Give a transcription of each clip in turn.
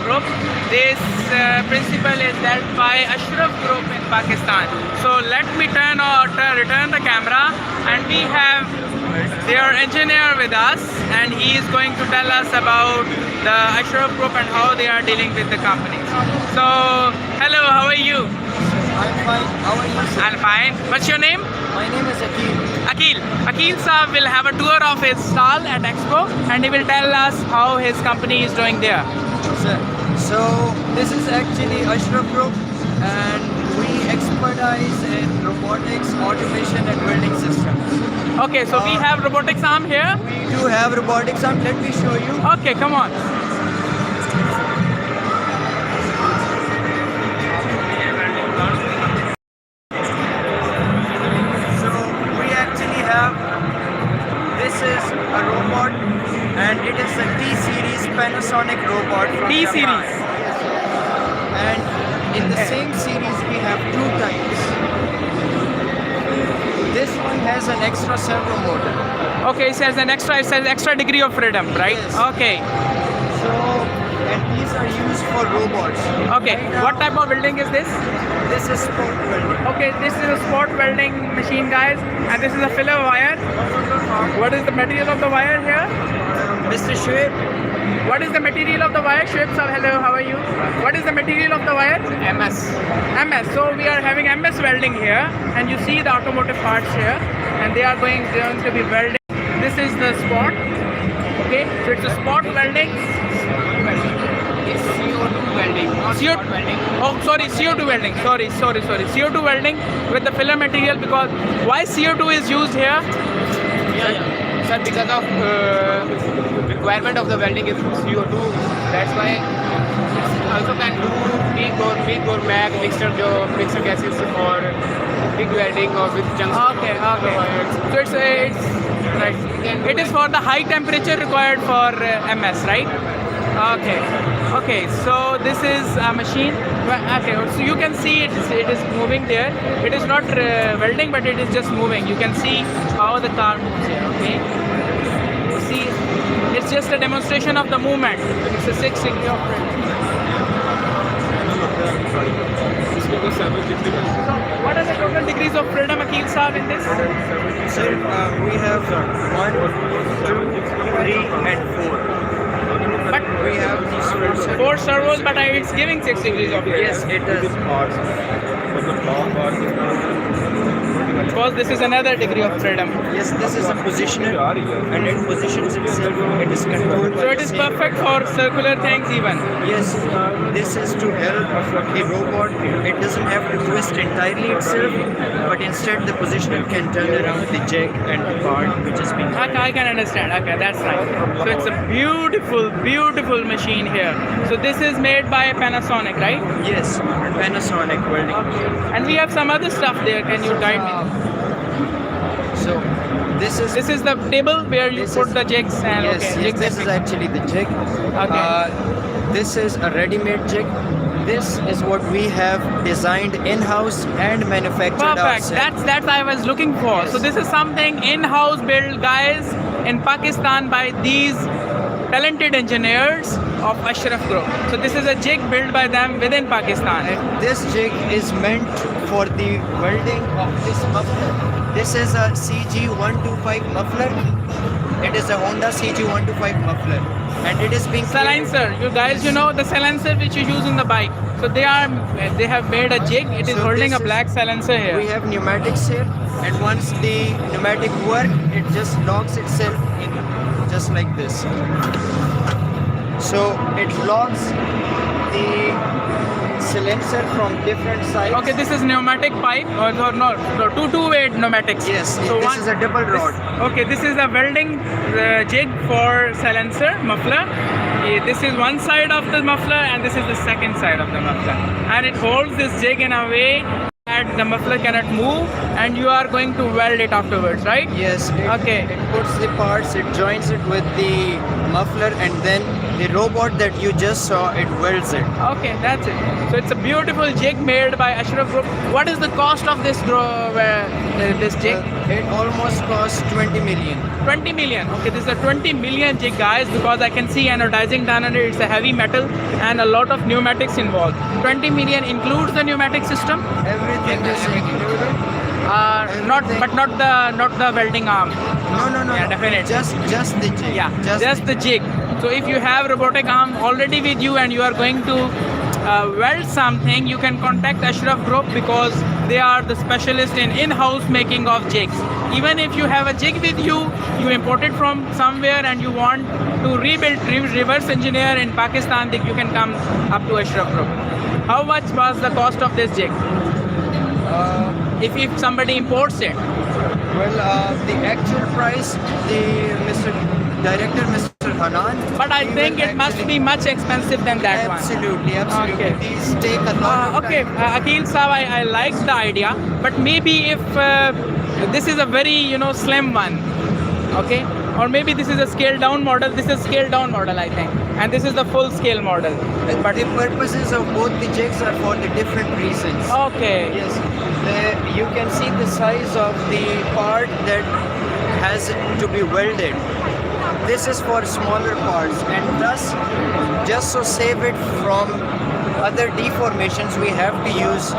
Group. This principle is held by Ashraf Group in Pakistan. So let me return the camera, and we have their engineer with us, and he is going to tell us about the Ashraf Group and how they are dealing with the companies. So hello, how are you? I'm fine. How are you, sir? I'm fine. What's your name? My name is Akil. Akil Saab will have a tour of his stall at Expo, and he will tell us how his company is doing there. Sir, so this is actually Ashraf Group, and we expertise in robotics, automation, and welding systems. Okay, so we have robotics arm here. We do have robotics arm. Let me show you. Okay, come on. This is a robot, and it is a T-series Panasonic robot from Japan. And in the same series we have two types. This one has an extra servo motor. Okay, it says extra degree of freedom, right? Yes. Okay. So, and these are used for robots. Okay, Right now, what type of welding is this? This is spot welding. Okay, this is a spot welding machine, guys, and this is a filler wire. What is the material of the wire here? Mr. Shoaib, What is the material of the wire? Shoaib sir, hello, how are you? What is the material of the wire? MS. MS. So we are having MS welding here, and you see the automotive parts here, and they are going to be welding. This is the spot. Okay, so it's a spot welding. It's CO2 welding, not CO2 spot welding. Oh, sorry, CO2 welding. Sorry. CO2 welding with the filler material, because why CO2 is used here? Yeah. Sir, because of requirement of the welding is CO2. That's why it also can do big or mag mixture gases or big welding or with chunks. Okay. So it's right. It is for the high temperature required for MS, right? Okay. So this is a machine. Okay. So you can see it is moving there. It is not welding, but it is just moving. You can see how the car moves here. Okay. You see, it's just a demonstration of the movement. It's a 6 degree of freedom. What are the total degrees of freedom, Akil Saab, in this? Sir, we have 1, 2, 3, and 4. But We have these 4 servos, but it's giving 6 degrees of freedom. Yes, it does. Because this is another degree of freedom. Yes, this is a positioner, and it positions itself. It is controlled by So it the is same- perfect for circular things even. Yes, this is to help the robot. It doesn't have to twist entirely itself, but instead the positioner can turn around the jack and the part which is being. Okay, I can understand. Okay, that's right. So it's a beautiful machine here. So this is made by Panasonic, right? Yes, Panasonic welding. And we have some other stuff there. Can you guide me? So this is the table where you This put is- the jigs and yes, okay, yes, jigs this and is actually the jig. Okay. This is a ready-made jig. This is what we have designed in-house and manufactured perfect. ourselves. That's I was looking for. Yes. So this is something in-house built, guys, in Pakistan by these talented engineers of Ashraf Group. So this is a jig built by them within Pakistan. This jig is meant for the welding of this muffler. This is a CG125 muffler. It is a Honda CG125 muffler, and it is being Silencer, you guys, you know the silencer which you use in the bike. So they have made a jig. It is So holding a this is- black silencer here. We have pneumatics here, and once the pneumatic work, it just locks itself in, just like this. So it locks the silencer from different sides. Okay, this is pneumatic pipe or no, two-way pneumatics. Yes, So this is a double rod. Okay, this is a welding jig for silencer muffler. This is one side of the muffler, and this is the second side of the muffler, and it holds this jig in a way that the muffler cannot move, and you are going to weld it afterwards, right? Yes. Okay. It puts the parts, it joins it with the muffler, and then the robot that you just saw, it welds it. Okay, that's it. So it's a beautiful jig made by Ashraf Group. What is the cost of this jig? It almost costs 20 million. 20 million. Okay, this is a 20 million jig, guys, because I can see anodizing done under it. It's a heavy metal and a lot of pneumatics involved. 20 million includes the pneumatic system. Everything is included. Not the welding arm. No. Yeah, definitely. Just the jig. Yeah, just the jig. So if you have robotic arm already with you and you are going to weld something, you can contact Ashraf Group because they are the specialist in-house making of jigs. Even if you have a jig with you, you import it from somewhere and you want to reverse engineer in Pakistan, then you can come up to Ashraf Group. How much was the cost of this jig? If somebody imports it? Well, the actual price, Director Mr. Hanan. But I think it must be much expensive than that one. Absolutely. Okay. These take a lot of Okay, time. Akil Saab, I like the idea, but maybe if this is a very slim one, okay, or maybe this is a scaled down model. This is a scaled down model, I think, and this is the full scale model. But the purposes of both the jigs are for the different reasons. Okay. Yes. You can see the size of the part that has to be welded. This is for smaller parts, and thus, just to save it from other deformations, we have to use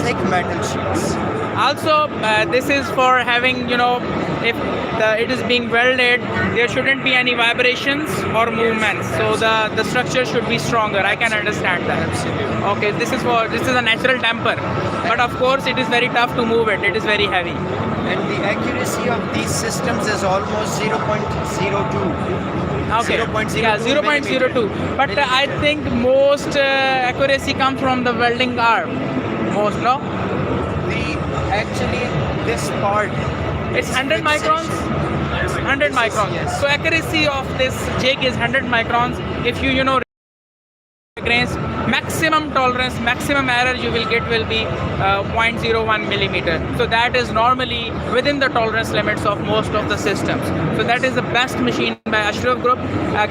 thick metal sheets. Also, this is for having, if it is being welded, there shouldn't be any vibrations or movements. So the structure should be stronger. I can understand that. Absolutely. Okay, this is a natural temper, but of course it is very tough to move it. It is very heavy. And the accuracy of these systems is almost 0.02. Okay. 0.02 Yeah, 0.02. But I think most accuracy comes from the welding arm. Most, no? Actually, this part. It's 100 microns? 100 microns. Yes. So accuracy of this jig is 100 microns. If you against maximum tolerance, maximum error you will get will be 0.01 millimeter. So that is normally within the tolerance limits of most of the systems. So that is the best machine by Ashraf Group.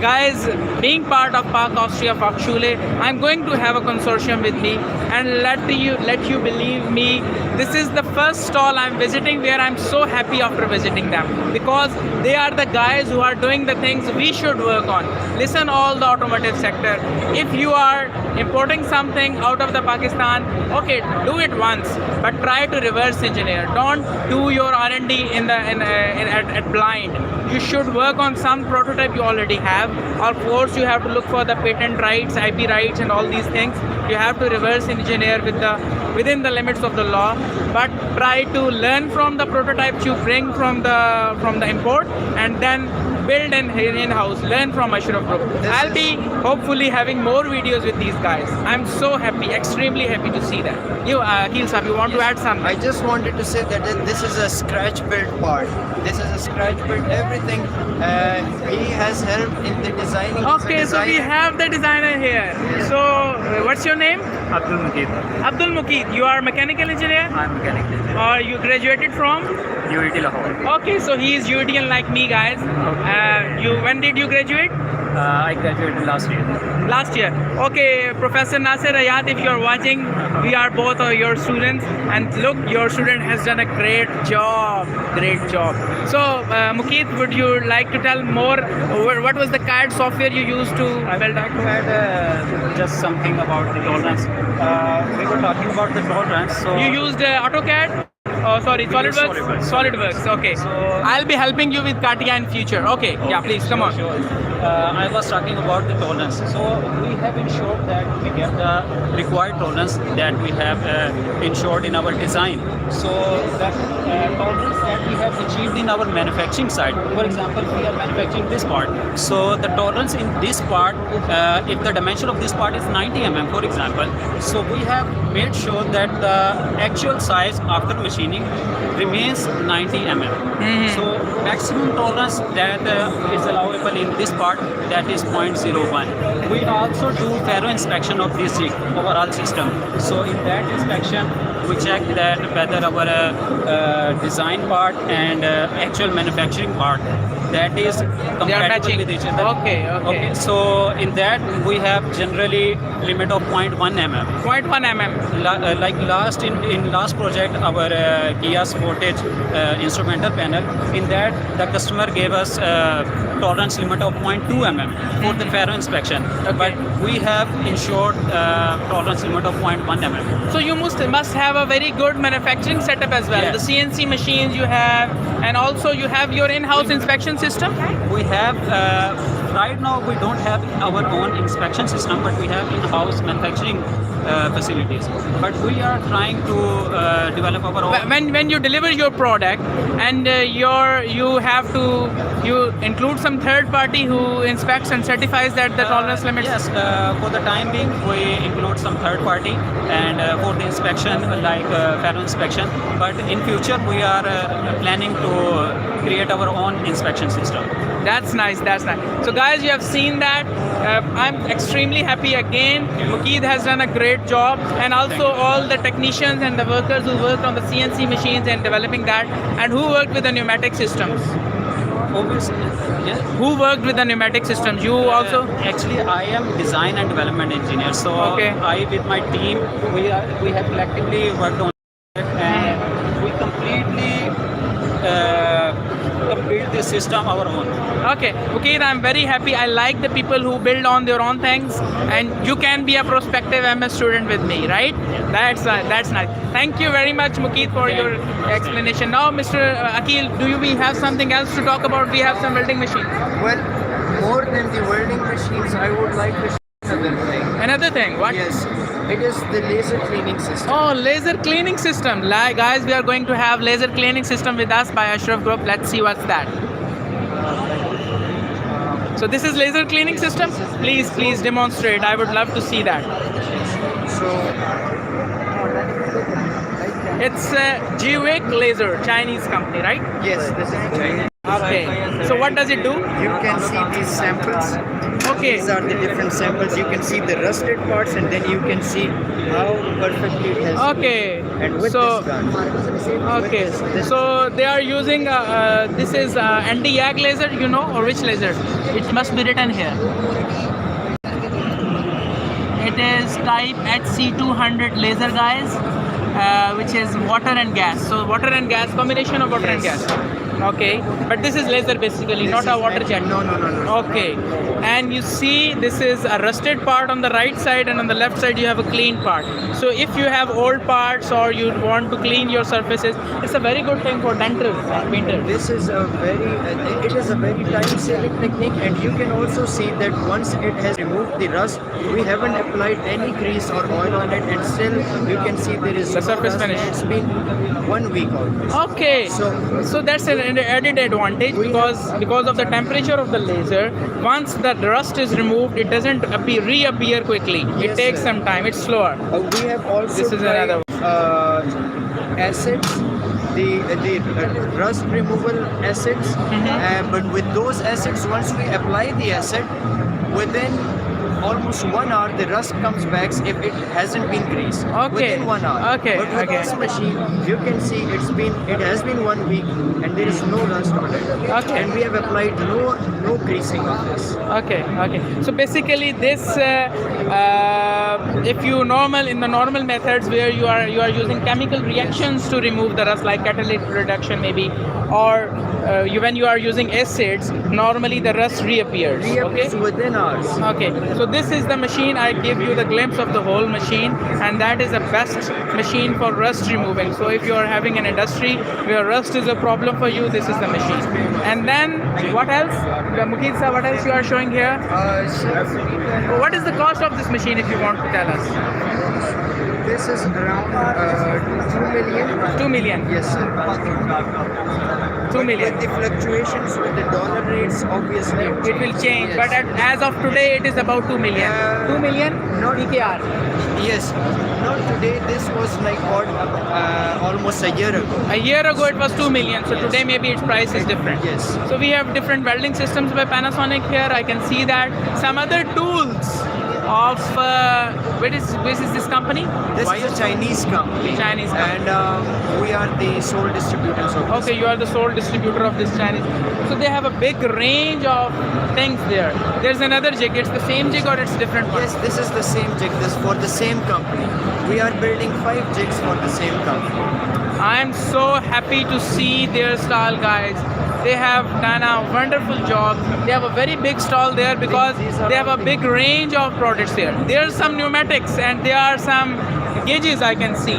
Guys, being part of Park Austria Fachschule, I'm going to have a consortium with me, and let you believe me, this is the first stall I'm visiting where I'm so happy after visiting them, because they are the guys who are doing the things we should work on. Listen, all the automotive sector, if you are importing something out of the Pakistan, okay, do it once, but try to reverse engineer. Don't do your R&D at blind. You should work on some prototype you already have. Of course, you have to look for the patent rights, IP rights, and all these things. You have to reverse engineer within the limits of the law, but try to learn from the prototypes you bring from the import, and then build in-house, learn from Ashraf Group. I'll be hopefully having more videos with these guys. I'm so happy, extremely happy to see that. You, Akil Saab, you want to add something? I just wanted to say that this is a scratch-built part. This is a scratch-built everything. He has helped in the designing. Okay, so we have the designer here. So, what's your name? Abdul Mukeed. Abdul Mukeed. You are mechanical engineer? I'm mechanical engineer. Or you graduated from? UET Lahore. Okay, so he is UETian like me, guys. When did you graduate? I graduated last year. Last year. Okay, Professor Nasir Ayat, if you're watching, we are both your students, and look, your student has done a great job. Great job. So, Mukeed, would you like to tell more? What was the CAD software you used to I would like to add just something about the tolerance. We were talking about the tolerance. So You used AutoCAD? Oh, sorry, SolidWorks? SolidWorks, okay. So- I'll be helping you with CATIA in future. Okay, yeah, please, come on. Sure. I was talking about the tolerance. So we have ensured that we get the required tolerance that we have ensured in our design. So the tolerance that we have achieved in our manufacturing side. For example, we are manufacturing this part. So the tolerance in this part, if the dimension of this part is 90 mm, for example, so we have made sure that the actual size after machining remains 90 mm. So maximum tolerance that is allowable in this part, that is 0.01. We also do thorough inspection of this jig overall system. So in that inspection, we check that whether our design part and actual manufacturing part that is compatible matching. with each other. Okay. So in that we have generally limit of 0.1 mm. 0.1 mm. Like in last project, our Kia Sportage instrumental panel. In that, the customer gave us tolerance limit of 0.2 mm for the ferro inspection. But we have ensured tolerance limit of 0.1 mm. So you must have a very good manufacturing setup as well. Yes. The CNC machines you have, and also you have your in-house inspection system. We have right now we don't have our own inspection system, but we have in-house manufacturing facilities. But we are trying to develop our own. When you deliver your product and you include some third party who inspects and certifies that the tolerance limits. Yes, for the time being, we include some third party and for the inspection, like ferro inspection. But in future, we are planning to create our own inspection system. That's nice. So guys, you have seen that. I'm extremely happy again. Mukeed has done a great job, and also all the technicians and the workers who worked on the CNC machines and developing that, and who worked with the pneumatic systems. Obviously, yes. Who worked with the pneumatic systems? You also? Actually, I am design and development engineer. So I, with my team, we have collectively worked on it, and we completely build this system our own. Okay, I'm very happy. I like the people who build on their own things, and you can be a prospective MS student with me, right? That's nice. Thank you very much, Mukeed, for your explanation. Now, Mr. Akil, do we have something else to talk about? We have some welding machines. Well, more than the welding machines, I would like to show another thing. Another thing, what? Yes, it is the laser cleaning system. Oh, laser cleaning system. Guys, we are going to have laser cleaning system with us by Ashraf Group. Let's see what's that. So this is laser cleaning system? Please demonstrate. I would love to see that. So, It's Jiwik Laser, Chinese company, right? yes, this is Chinese. Okay. So what does it do? You can see these samples. Okay. These are the different samples. You can see the rusted parts, and then you can see how perfectly it has. Okay. And with So- this gun. Okay. With this, So they are using this is anti-yag laser, or which laser? It must be written here. It is type HC200 laser, guys, which is water and gas. So water and gas, combination of water and Yes. gas. Okay, but this is laser basically, This not a is water meant- jet. No. Okay, and you see this is a rusted part on the right side, and on the left side you have a clean part. So if you have old parts or you want to clean your surfaces, it's a very good thing for dentals and painters. This is a very time-saving technique, and you can also see that once it has removed the rust, we haven't applied any grease or oil on it, and still you can see there is The no surface rust. finish. It's been 1 week almost. Okay, So- so that's an added advantage because of the temperature of the laser. Once the rust is removed, it doesn't reappear quickly. It Yes, takes sir. some time. It's slower. We have also This is tried, another acids, the rust removal acids, but with those acids, once we apply the acid, within almost 1 hour the rust comes back if it hasn't been greased. Okay. Within 1 hour. Okay, But with okay. this machine, you can see it has been 1 week and there is no rust on it. Okay. And we have applied no greasing of this. Okay. So basically, this if you in the normal methods where you are using chemical reactions to remove the rust, like catalytic reduction maybe, or when you are using acids, normally the rust reappears. Reappears Okay. within hours. Okay, so this is the machine. I give you the glimpse of the whole machine, and that is the best machine for rust removing. So if you are having an industry where rust is a problem for you, this is the machine. And then what else? Mukeed sir, what else you are showing here? What is the cost of this machine if you want to tell us? This is around 2 million. 2 million. Yes, sir. 2 million. With the fluctuations with the dollar rates, obviously It will change, Yes. but as of today, it is about 2 million. 2 million? Not PKR. Yes, not today. This was like what almost a year ago. A year ago, it was 2 million. So today, maybe its price is different. Yes. So we have different welding systems by Panasonic here. I can see that. Some other tools of Which is this company? This is a Chinese company. Chinese company. And we are the sole distributors of this. Okay, you are the sole distributor of this Chinese. So they have a big range of things there. There's another jig. It's the same jig or it's different one? Yes, this is the same jig. This for the same company. We are building 5 jigs for the same company. I am so happy to see their stall, guys. They have done a wonderful job. They have a very big stall there because they have a big range of products there. There's some pneumatics and there are some gauges I can see.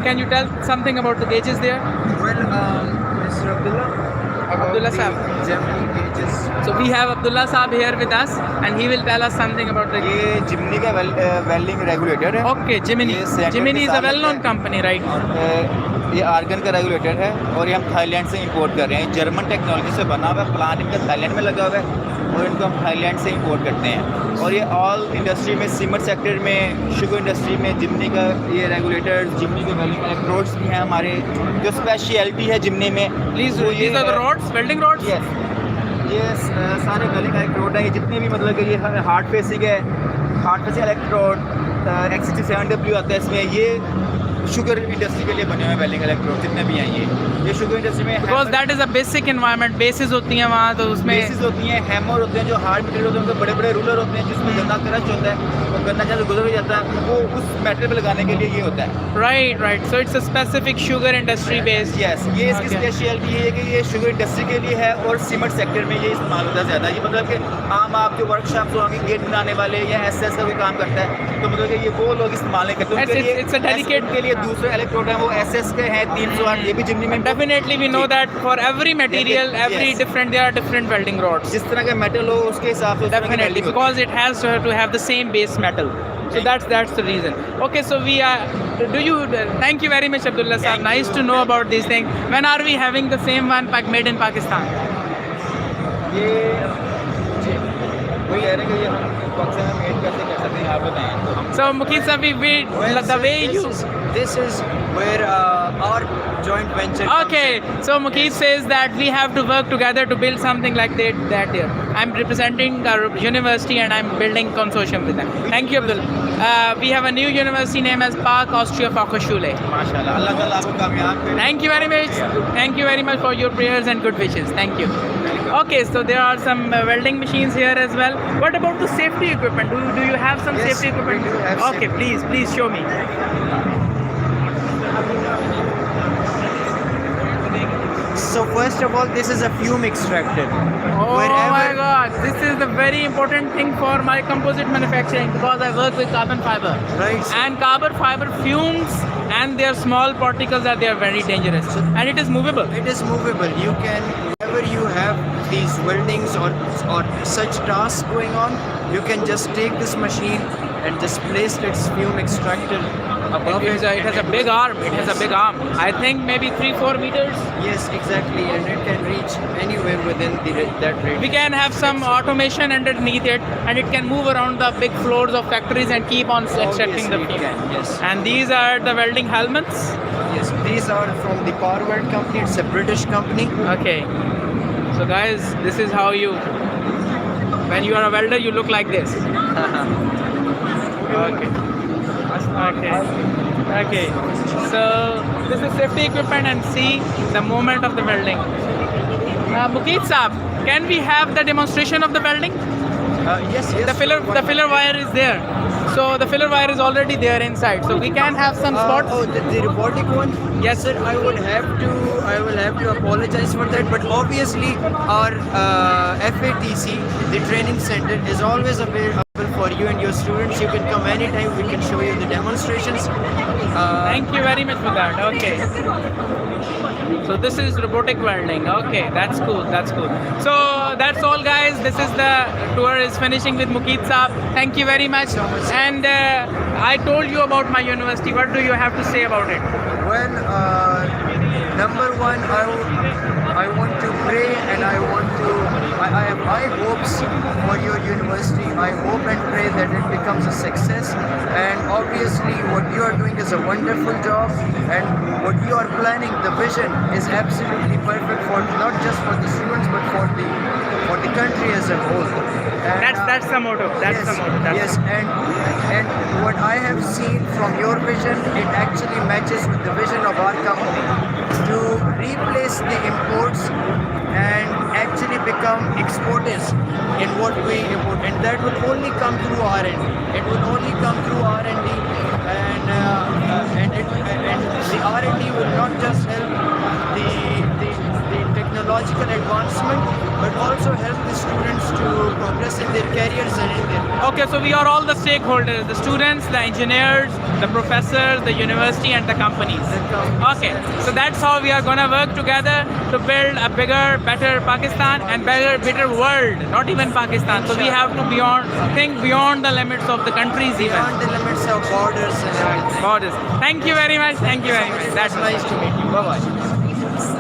Can you tell something about the gauges there? Well, Mr. Abdullah Saab. Germany gauges. So we have Abdullah Saab here with us and he will tell us something about the ये जिमनी का welding regulator है Okay, Jiminy. ये cylinder Jiminy के is a साथ well-known लगता company, right? है। ये argon का रेगुलेटर है और ये हम थाईलैंड से इंपोर्ट कर रहे हैं। जर्मन टेक्नोलॉजी से बना हुआ है, प्लांट इनका थाईलैंड में लगा हुआ है और इनको हम थाईलैंड से इंपोर्ट करते हैं। और ये ऑल इंडस्ट्री में, सीमेंट सेक्टर में, शुगर इंडस्ट्री में जिमनी का ये रेगुलेटर, जिमनी के वेल्डिंग इलेक्ट्रोड्स भी हैं हमारे। जो स्पेशलिटी है जिमनी में Please, वो ये these are the है- rods, welding rods? Yes. ये सारे वेल्डिंग इलेक्ट्रोड है। ये जितने भी मतलब कि ये हार्ड फेसिंग है, हार्ड फेसिंग इलेक्ट्रोड, X67W आता है इसमें। ये शुगर इंडस्ट्री के लिए बने हुए वेल्डिंग इलेक्ट्रोड जितने भी हैं ये शुगर इंडस्ट्री में Because that is a basic environment. Bases होती हैं वहाँ तो उसमें बेसिस होती हैं, हैमर होते हैं, जो हार्ड मटेरियल होते हैं, उनके बड़े बड़े रूलर होते हैं जिसमें गन्ना क्रश होता है और गन्ना जहाँ से गुजर भी जाता है वो उस मेटेरियल पे लगाने के लिए ये होता है। Right. So it's a specific sugar industry based. Yes, ये इसकी Okay. स्पेशलिटी ये है कि ये शुगर इंडस्ट्री के लिए है और सीमेंट सेक्टर में ये इस्तेमाल होता है ज़्यादा। ये मतलब कि आम आप जो वर्कशॉप होंगे गेट बनाने वाले या एसएस का कोई काम करता है तो मतलब कि ये वो लोग इस्तेमाल नहीं करते। उनके लिए It's a dedicated- के लिए दूसरे इलेक्ट्रोड हैं वो एसएस के हैं 308, ये भी जिमनी में Definitely we know that for every material, Yes. every different, there are different welding rods. जिस तरह का मेटल हो उसके हिसाब से उस तरह की Definitely, welding होती है। because it has to have the same base metal. So that's the reason. Okay, so we are. Thank you very much, Abdullah sir. Nice to know about these things. When are we having the same one made in Pakistan? ये वही कह रहे हैं कि ये हम पाकिस्तान में made कैसे कर सकते हैं आप बताएं तो हम So Mukesh sir, Well, the sir, way you. this is where our joint venture comes Okay, in. so Mukesh says that we have to work together to build something like that here. I'm representing our university and I'm building consortium with them. Thank you, Abdul. We have a new university named as Park Austria Fachhochschule. माशाल्लाह अल्लाह ताला आपको कामयाब करे। Thank you very much. Thank you very much for your prayers and good wishes. Thank you. Okay, so there are some welding machines here as well. What about the safety equipment? Do you have some Yes, safety equipment? we do have Okay, safety. please show me. So first of all, this is a fume extractor. Oh my God, this is the very important thing for my composite manufacturing because I work with carbon fiber. Right. And carbon fiber fumes and their small particles are very dangerous. And it is movable. It is movable. You can, whenever you have these weldings or such tasks going on, you can just take this machine and just place its fume extractor above It has a big arm. It has a big arm. I think maybe 3-4 meters. Yes, exactly, and it can reach anywhere within that radius. We can have some automation underneath it and it can move around the big floors of factories and keep on extracting the Obviously it fume. can, yes. And these are the welding helmets. Yes, these are from the Corweld company. It's a British company. Okay. So guys, this is how you, when you are a welder, you look like this. Okay. So this is safety equipment and see the movement of the welding. Mukesh Saab, can we have the demonstration of the welding? Yes. The filler wire is there. So the filler wire is already there inside. So we can have some spots. The robotic one? Yes. Sir, I will have to apologize for that. But obviously, our FATC, the training center, is always available for you and your students. You can come anytime. We can show you the demonstrations. Thank you very much for that. Okay. So this is robotic welding. Okay, that's cool. So that's all, guys. This is the tour is finishing with Mukesh Saab. Thank you very much. And I told you about my university. What do you have to say about it? Well, number one, I want to pray and I have high hopes for your university. I hope and pray that it becomes a success. And obviously, what you are doing is a wonderful job, and what you are planning, the vision, is absolutely perfect for not just for the students but for the country as a whole. And, That's the motto. That's the motto. Yes, and what I have seen from your vision, it actually matches with the vision of our company to replace the imports and actually become exporters in what we import, and that will only come through R&D. It will only come through R&D, and the R&D will not just help the technological advancement, but also help the students to progress in their careers and in their Okay, so we are all the stakeholders, the students, the engineers, the professors, the university and the companies. Okay, so that's how we are going to work together to build a bigger, better Pakistan and better world, not even Pakistan. So we have to think beyond the limits of the countries even. beyond the limits of borders and everything. Borders. Thank you very much. Thank you very much. That's Nice to meet you. Bye bye.